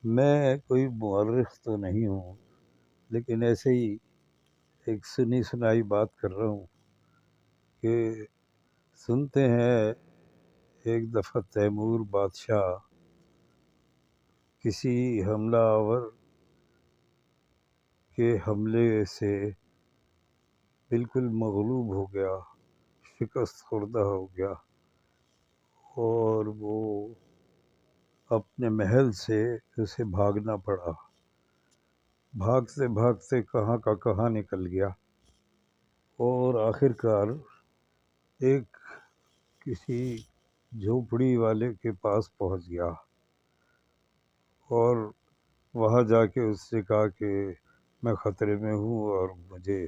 میں کوئی مورخ تو نہیں ہوں، لیکن ایسے ہی ایک سنی سنائی بات کر رہا ہوں کہ سنتے ہیں ایک دفعہ تیمور بادشاہ کسی حملہ آور کے حملے سے بالکل مغلوب ہو گیا، شکست خوردہ ہو گیا، اور وہ اپنے محل سے اسے بھاگنا پڑا۔ بھاگتے بھاگتے کہاں کا کہاں نکل گیا، اور آخر کار ایک کسی جھوپڑی والے کے پاس پہنچ گیا، اور وہاں جا کے اس سے کہا کہ میں خطرے میں ہوں اور مجھے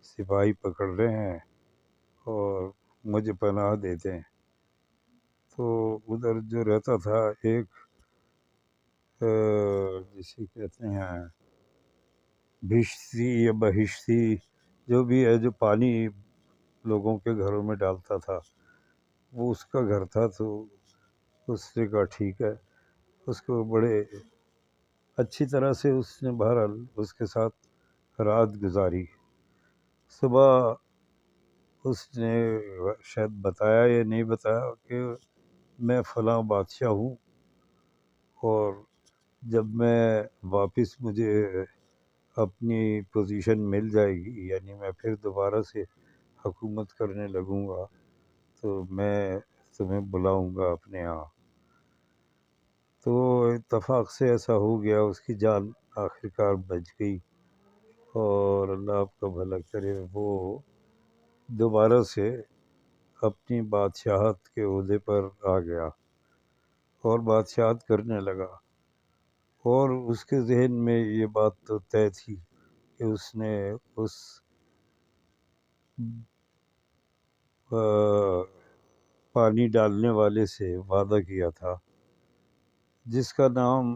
سپاہی پکڑ رہے ہیں اور مجھے پناہ دے دیں۔ تو ادھر جو رہتا تھا ایک جسے کہتے ہیں بھشتی یا بہشتی، جو بھی ہے، جو پانی لوگوں کے گھروں میں ڈالتا تھا، وہ اس کا گھر تھا۔ تو اس نے کہا ٹھیک ہے، اس کو بڑے اچھی طرح سے اس نے بہرحال اس کے ساتھ رات گزاری۔ صبح اس نے شاید بتایا یا نہیں بتایا کہ میں فلاں بادشاہ ہوں، اور جب میں واپس مجھے اپنی پوزیشن مل جائے گی، یعنی میں پھر دوبارہ سے حکومت کرنے لگوں گا، تو میں تمہیں بلاؤں گا اپنے یہاں۔ تو اتفاق سے ایسا ہو گیا، اس کی جان آخر کار بچ گئی، اور اللہ آپ کا بھلا کرے، وہ دوبارہ سے اپنی بادشاہت کے عہدے پر آ گیا اور بادشاہت کرنے لگا۔ اور اس کے ذہن میں یہ بات تو طے تھی کہ اس نے اس پانی ڈالنے والے سے وعدہ کیا تھا، جس کا نام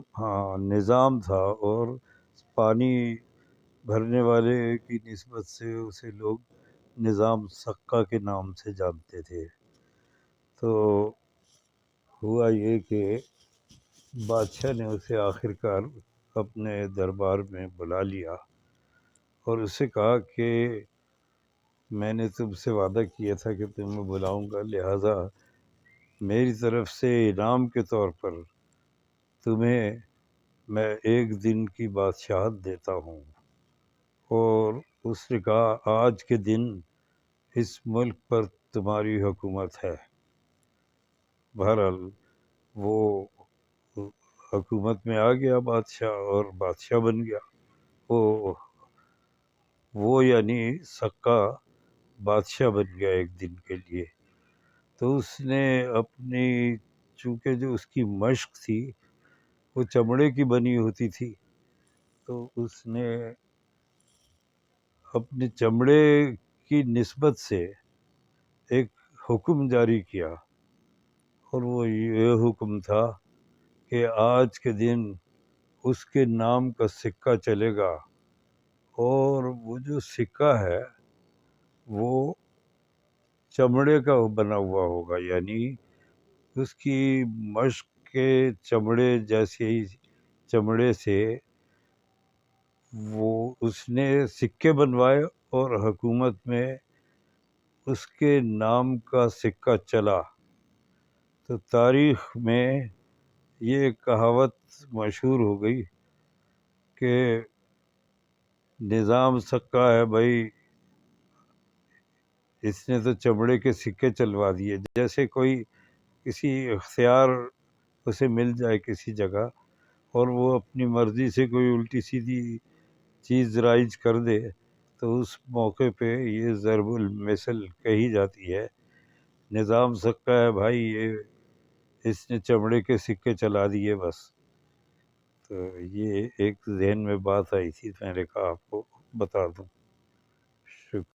نظام تھا، اور پانی بھرنے والے کی نسبت سے اسے لوگ نظام سقہ کے نام سے جانتے تھے۔ تو ہوا یہ کہ بادشاہ نے اسے آخر کار اپنے دربار میں بلا لیا اور اسے کہا کہ میں نے تم سے وعدہ کیا تھا کہ تمہیں بلاؤں گا، لہٰذا میری طرف سے انعام کے طور پر تمہیں میں 1 دن کی بادشاہت دیتا ہوں۔ اور اس نے کہا آج کے دن اس ملک پر تمہاری حکومت ہے۔ بہرحال وہ حکومت میں آ گیا بادشاہ، اور بادشاہ بن گیا۔ وہ یعنی سکہ بادشاہ بن گیا 1 دن کے لیے۔ تو اس نے اپنی، چونکہ جو اس کی مشق تھی وہ چمڑے کی بنی ہوتی تھی، تو اس نے اپنے چمڑے کی نسبت سے ایک حکم جاری کیا، اور وہ یہ حکم تھا کہ آج کے دن اس کے نام کا سکہ چلے گا، اور وہ جو سکہ ہے وہ چمڑے کا بنا ہوا ہوگا، یعنی اس کی مشق کے چمڑے جیسے ہی چمڑے سے وہ اس نے سکے بنوائے، اور حکومت میں اس کے نام کا سکہ چلا۔ تو تاریخ میں یہ کہاوت مشہور ہو گئی کہ نظام سکہ ہے بھائی، اس نے تو چمڑے کے سکے چلوا دیے۔ جیسے کوئی کسی اختیار اسے مل جائے کسی جگہ، اور وہ اپنی مرضی سے کوئی الٹی سیدھی چیز رائج کر دے، تو اس موقع پہ یہ ضرب المثل کہی جاتی ہے، نظام سکہ ہے بھائی، یہ اس نے چمڑے کے سکے چلا دیے بس۔ تو یہ ایک ذہن میں بات آئی تھی، میں نے کہا آپ کو بتا دوں۔ شکریہ۔